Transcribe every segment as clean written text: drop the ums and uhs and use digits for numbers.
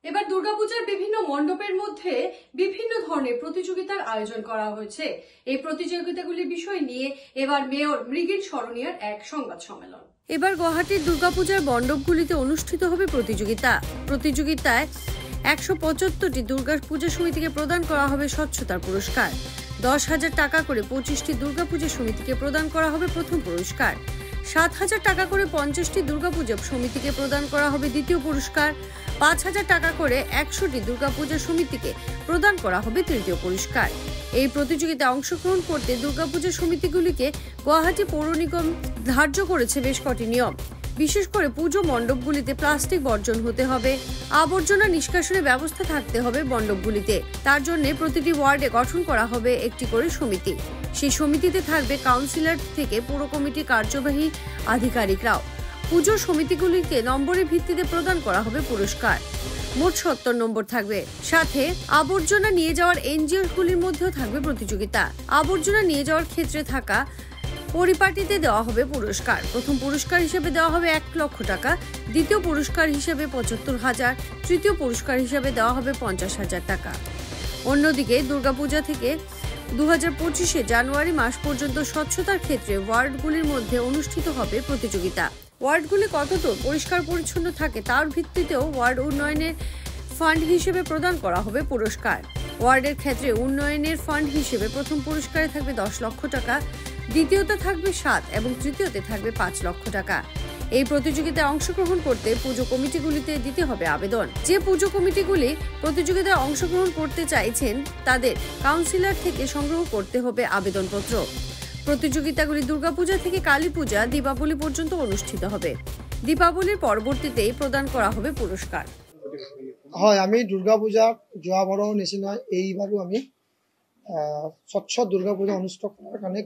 এবার দুর্গাপূজার বিভিন্ন মণ্ডপের মধ্যে বিভিন্ন ধরনের প্রতিযোগিতার আয়োজন করা হয়েছে। এই প্রতিযোগিতাগুলির বিষয় নিয়ে এবার মেয়র মৃগীন শরণিয়ার এক সংবাদ সম্মেলন। এবার গুয়াহাটির দুর্গাপূজার মণ্ডপগুলিতে অনুষ্ঠিত হবে প্রতিযোগিতায় 175টি দুর্গা পূজা সমিতিকে প্রদান করা হবে স্বচ্ছতার পুরস্কার। 10,000 টাকা করে 25টি দুর্গাপূজা সমিতিকে প্রদান করা হবে প্রথম পুরস্কার। 7,000 টাকা করে 50টি দুর্গাপূজা সমিতিকে প্রদান করা হবে দ্বিতীয় পুরস্কার। 5,000 টাকা করে 100টি দুর্গাপূজা সমিতিকে প্রদান করা হবে তৃতীয় পুরস্কার। এই প্রতিযোগিতায় অংশগ্রহণ করতে দুর্গাপূজা সমিতিগুলিকে গুয়াহাটি পৌর নিগম ধার্য করেছে বেশ কটি নিয়ম। বিশেষ করে পুজো মণ্ডপগুলিতে প্লাস্টিক বর্জন হতে হবে, আবর্জনা নিষ্কাশনের ব্যবস্থা থাকতে হবে মণ্ডপগুলিতে। তার জন্য প্রতিটি ওয়ার্ডে গঠন করা হবে একটি করে সমিতি। সেই সমিতিতে থাকবে কাউন্সিলর থেকে পুরো কমিটির কার্যবাহী আধিকারিকরাও। পুজো সমিতিগুলিকে নম্বরের ভিত্তিতে প্রদান করা হবে পুরস্কার। মোট 70 নম্বর থাকবে। সাথে আবর্জনা নিয়ে যাওয়ার এনজিওগুলির মধ্যেও থাকবে প্রতিযোগিতা। আবর্জনা নিয়ে যাওয়ার ক্ষেত্রে থাকা পরিপাটিতে দেওয়া হবে পুরস্কার। প্রথম পুরস্কার হিসেবে দেওয়া হবে 1 লক্ষ টাকা, দ্বিতীয় পুরস্কার হিসেবে 75,000, তৃতীয় পুরস্কার হিসেবে দেওয়া হবে 50,000 টাকা। অন্যদিকে দুর্গাপূজা থেকে 2025 জানুয়ারি মাস পর্যন্ত স্বচ্ছতার ক্ষেত্রে ওয়ার্ডগুলির মধ্যে অনুষ্ঠিত হবে প্রতিযোগিতা। ওয়ার্ডগুলি কতদূর পরিষ্কার পরিচ্ছন্ন থাকে তার ভিত্তিতেও ওয়ার্ড উন্নয়নের ফান্ড হিসেবে প্রদান করা হবে পুরস্কার। ওয়ার্ডের ক্ষেত্রে উন্নয়নের ফান্ড হিসেবে প্রথম পুরস্কারে থাকবে 10 লক্ষ টাকা, দ্বিতীয়তে থাকবে 7 এবং তৃতীয়তে থাকবে 5 লক্ষ টাকা। এই প্রতিযোগিতায় অংশগ্রহণ করতে পুজো কমিটিগুলিতে দিতে হবে আবেদন। যে পুজো কমিটিগুলি প্রতিযোগিতায় অংশগ্রহণ করতে চাইছেন তাদের কাউন্সিলর থেকে সংগ্রহ করতে হবে আবেদনপত্র। প্রতিযোগিতাগুলি দুর্গাপূজা থেকে কালী পূজা, দীপাবলি পর্যন্ত অনুষ্ঠিত হবে। দীপাবলির পরবর্তীতেই প্রদান করা হবে পুরস্কার। হয়, আমি দুর্গাপূজা যোৱাবাৰৰ নিচিনা এইবাৰো আমি স্বচ্ছ দুৰ্গাপূজা অনুষ্ঠিত কৰাৰ কাৰণে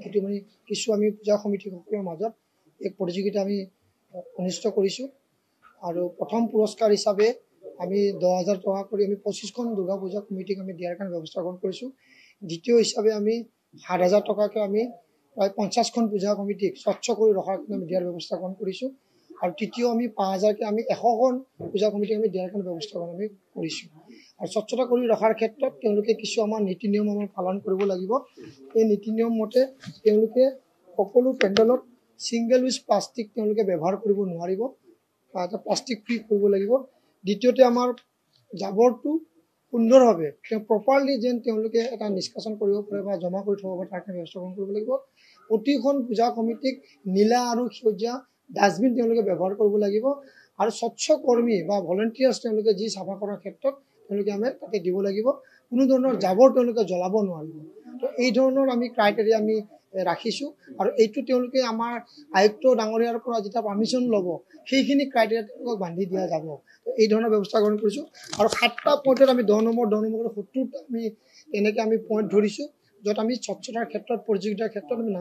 কিছু আমি পূজা সমিতিসকলৰ মাজত এক প্ৰতিযোগিতা আমি অনুষ্ঠিত কৰিছোঁ। আৰু প্ৰথম পুৰস্কাৰ হিচাপে আমি 10,000 টকা কৰি আমি 25খন দুৰ্গাপূজা কমিটিক আমি দিয়াৰ কাৰণে ব্যৱস্থা গ্ৰহণ কৰিছোঁ। দ্বিতীয় হিচাপে আমি 7,000 টকাকৈ আমি প্ৰায় 50খন পূজা কমিটিক স্বচ্ছ কৰি ৰখাৰ কাৰণে আমি দিয়াৰ ব্যৱস্থা গ্ৰহণ কৰিছোঁ। আৰু তৃতীয় আমি 5,000কৈ আমি 100খন পূজা কমিটিক আমি দিয়াৰ কাৰণে ব্যৱস্থা গ্ৰহণ আমি কৰিছোঁ। আৰু স্বচ্ছতা কৰি ৰখাৰ ক্ষেত্ৰত তেওঁলোকে কিছু আমাৰ নীতি নিয়ম আমাৰ পালন কৰিব লাগিব। এই নীতি নিয়ম মতে তেওঁলোকে সকলো পেণ্ডেলত ছিংগল ইউজ প্লাষ্টিক তেওঁলোকে ব্যৱহাৰ কৰিব নোৱাৰিব, এটা প্লাষ্টিক ফ্ৰী কৰিব লাগিব। দ্বিতীয়তে আমাৰ জাবৰটো সুন্দৰভাৱে প্ৰপাৰলি যেন তেওঁলোকে এটা নিষ্কাশন কৰিব পাৰে বা জমা কৰি থ'ব পাৰে তাৰ কাৰণে ব্যৱস্থা গ্ৰহণ কৰিব লাগিব। প্ৰতিখন পূজা কমিটিক নীলা আৰু সেউজীয়া ডাষ্টবিন তেওঁলোকে ব্যৱহাৰ কৰিব লাগিব। আৰু স্বচ্ছ কৰ্মী বা ভলেণ্টিয়াৰ্ছ তেওঁলোকে যি চাফা কৰাৰ ক্ষেত্ৰত তেওঁলোকে আমি তাতে দিব লাগিব। কোনো ধৰণৰ জাবৰ তেওঁলোকে জ্বলাব নোৱাৰিব। তো এই ধৰণৰ আমি ক্ৰাইটেৰিয়া আমি ৰাখিছোঁ। আৰু এইটো তেওঁলোকে আমাৰ আয়ুক্ত ডাঙৰীয়াৰ পৰা যেতিয়া পাৰ্মিশ্যন ল'ব সেইখিনি ক্ৰাইটেৰিয়া তেওঁলোকক বান্ধি দিয়া যাব। তো এই ধৰণৰ ব্যৱস্থা গ্ৰহণ কৰিছোঁ। আৰু 7টা পইণ্টত আমি 10 নম্বৰ 70টা আমি এনেকৈ আমি পইণ্ট ধৰিছোঁ, য'ত আমি স্বচ্ছতাৰ ক্ষেত্ৰত প্ৰতিযোগিতাৰ ক্ষেত্ৰত আমি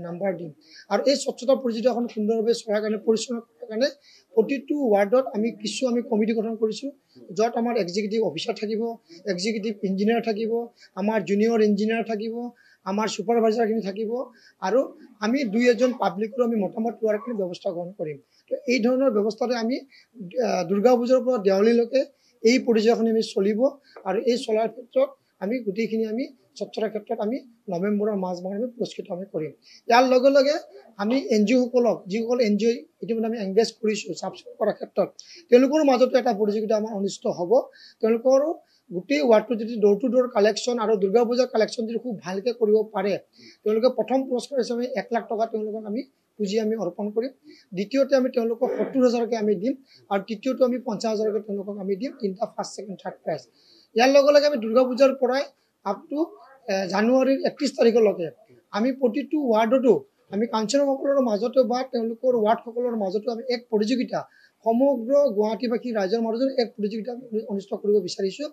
নাম্বাৰ দিম। আৰু এই স্বচ্ছতা প্ৰতিযোগিতাখন সুন্দৰভাৱে চলাৰ কাৰণে পৰিচালনা কৰাৰ কাৰণে প্ৰতিটো ৱাৰ্ডত আমি কিছু আমি কমিটি গঠন কৰিছোঁ, য'ত আমাৰ এক্সিকিউটিভ অফিচাৰ থাকিব, এক্সিকিউটিভ ইঞ্জিনিয়াৰ থাকিব, আমাৰ জুনিয়ৰ ইঞ্জিনিয়াৰ থাকিব, আমাৰ ছুপাৰভাইজাৰখিনি থাকিব। আৰু আমি 2-1জন পাব্লিকৰো আমি মতামত লোৱাৰ কাৰণে ব্যৱস্থা গ্ৰহণ কৰিম। তো এই ধৰণৰ ব্যৱস্থাতে আমি দুৰ্গা পূজাৰ পৰা দেৱালীলৈকে এই প্ৰতিযোগিতাখন আমি চলিব। আৰু এই চলাৰ ক্ষেত্ৰত আমি গোটেইখিনি আমি স্বচ্ছতাৰ ক্ষেত্ৰত আমি নৱেম্বৰৰ মাজমাহত আমি পুৰস্কৃত আমি কৰিম। ইয়াৰ লগে লগে আমি NGO-সকলক যিসকল NGO ইতিমধ্যে আমি এংগেজ কৰিছোঁ চাফ চিকুণ কৰাৰ ক্ষেত্ৰত, তেওঁলোকৰ মাজতো এটা প্ৰতিযোগিতা আমাৰ অনুষ্ঠিত হ'ব। তেওঁলোকৰো গোটেই ৱাৰ্ডটো যদি ড'ৰ টু ড'ৰ কালেকশ্যন আৰু দুৰ্গা পূজাৰ কালেকশ্যন যদি খুব ভালকৈ কৰিব পাৰে, তেওঁলোকে প্ৰথম পুৰস্কাৰ হিচাপে 1 লাখ টকা তেওঁলোকক আমি পুঁজি আমি অৰ্পণ কৰিম। দ্বিতীয়তে আমি তেওঁলোকক 70,000কৈ আমি দিম। আৰু তৃতীয়টো আমি 50,000কৈ তেওঁলোকক আমি দিম, 3টা ফাৰ্ষ্ট ছেকেণ্ড থাৰ্ড প্ৰাইজ। ইয়াৰ লগে লগে আমি দুৰ্গা পূজাৰ পৰাই আপ টু জানুৱাৰীৰ 31 তাৰিখলৈকে আমি প্ৰতিটো ৱাৰ্ডতো আমি কাউন্সিলৰসকলৰ মাজতো বা তেওঁলোকৰ ৱাৰ্ডসকলৰ মাজতো আমি এক প্ৰতিযোগিতা সমগ্ৰ গুৱাহাটীবাসী ৰাইজৰ মাজত এক প্ৰতিযোগিতা অনুষ্ঠিত কৰিব বিচাৰিছোঁ,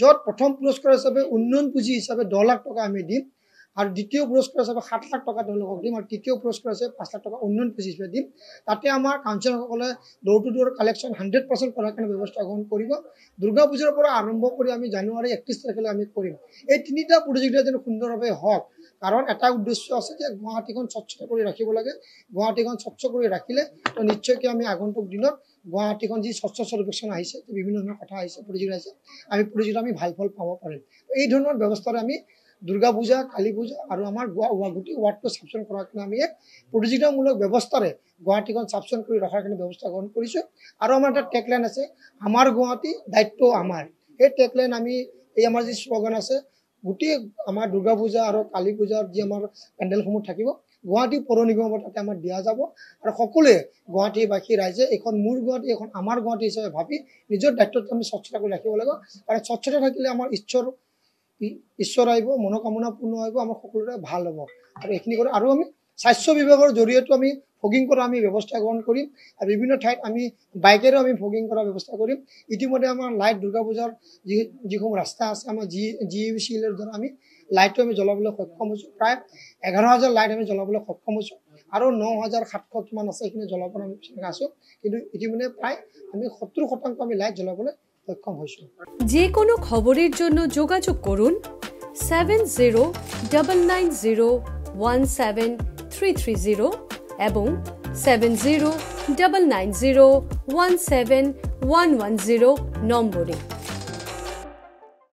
য'ত প্ৰথম পুৰস্কাৰ হিচাপে উন্নয়ন পুঁজি হিচাপে 10 লাখ টকা আমি দিম। আৰু দ্বিতীয় পুৰস্কাৰ হিচাপে 7 লাখ টকা তেওঁলোকক দিম, আৰু তৃতীয় পুৰস্কাৰ আছে 5 লাখ টকা উন্নয়ন পুঁজি হিচাপে দিম। তাতে আমাৰ কাউন্সিলৰসকলে ডোৰ টু ডোৰ কালেকশ্যন 100% কৰাৰ কাৰণে ব্যৱস্থা গ্ৰহণ কৰিব। দুৰ্গা পূজাৰ পৰা আৰম্ভ কৰি আমি জানুৱাৰী 31 তাৰিখলৈ আমি কৰিম। এই তিনিটা প্ৰতিযোগিতা যেন সুন্দৰভাৱে হওক, কাৰণ এটা উদ্দেশ্য আছে যে গুৱাহাটীখন স্বচ্ছ কৰি ৰাখিব লাগে। গুৱাহাটীখন স্বচ্ছ কৰি ৰাখিলে তো নিশ্চয়কৈ আমি আগন্তুক দিনত গুৱাহাটীখন যি স্বচ্ছ সৰ্বেক্ষণ আহিছে, বিভিন্ন ধৰণৰ কথা আহিছে, প্ৰতিযোগিতা আহিছে, আমি প্ৰতিযোগিতা আমি ভাল ফল পাব পাৰিম। এই ধৰণৰ ব্যৱস্থাৰে আমি দুৰ্গা পূজা, কালী পূজা আৰু আমাৰ গোটেই ৱাৰ্ডটো চাফ চিকুণ কৰাৰ কাৰণে আমি এক প্ৰতিযোগিতামূলক ব্যৱস্থাৰে গুৱাহাটীখন চাফ চিকুণ কৰি ৰখাৰ কাৰণে ব্যৱস্থা গ্ৰহণ কৰিছোঁ। আৰু আমাৰ এটা টেগলাইন আছে, আমাৰ গুৱাহাটী দায়িত্ব আমাৰ। এই টেগলাইন আমি এই আমাৰ যি শ্লোগান আছে, গোটেই আমাৰ দুৰ্গা পূজা আৰু কালী পূজাৰ যি আমাৰ পেণ্ডেলসমূহ থাকিব, গুৱাহাটী পৌৰ নিগমৰ তাতে আমাৰ দিয়া যাব। আৰু সকলোৱে গুৱাহাটীবাসী ৰাইজে এইখন মোৰ গুৱাহাটী, এখন আমাৰ গুৱাহাটী হিচাপে ভাবি নিজৰ দায়িত্বটো আমি স্বচ্ছতা কৰি ৰাখিব লাগিব। কাৰণ স্বচ্ছতা থাকিলে আমাৰ ঈশ্বৰ আহিব, মনোকামনা পূৰ্ণ হ'ব, আমাৰ সকলোৰে ভাল হ'ব। আৰু এইখিনি কৰি আৰু আমি স্বাস্থ্য বিভাগৰ জৰিয়তে আমি ফগিং কৰা আমি ব্যৱস্থা গ্ৰহণ কৰিম, আৰু বিভিন্ন ঠাইত আমি বাইকেৰেও আমি ফগিং কৰাৰ ব্যৱস্থা কৰিম। ইতিমধ্যে আমাৰ লাইট দুৰ্গা পূজাৰ যিসমূহ ৰাস্তা আছে, আমাৰ GEVCLৰ দ্বাৰা আমি লাইটটো আমি জ্বলাবলৈ সক্ষম হৈছোঁ। প্ৰায় 11,000 লাইট আমি জ্বলাবলৈ সক্ষম হৈছোঁ, আৰু 9,700 কিমান আছে সেইখিনি জ্বলাবলৈ আমি আছোঁ। কিন্তু ইতিমধ্যে প্ৰায় আমি 70% আমি লাইট জ্বলাবলৈ সক্ষম হৈছোঁ। যে কোনো খবৰেৰ জন্য যোগাযোগ কৰুন 7099017330 এবং 7099017110 নম্বৰে।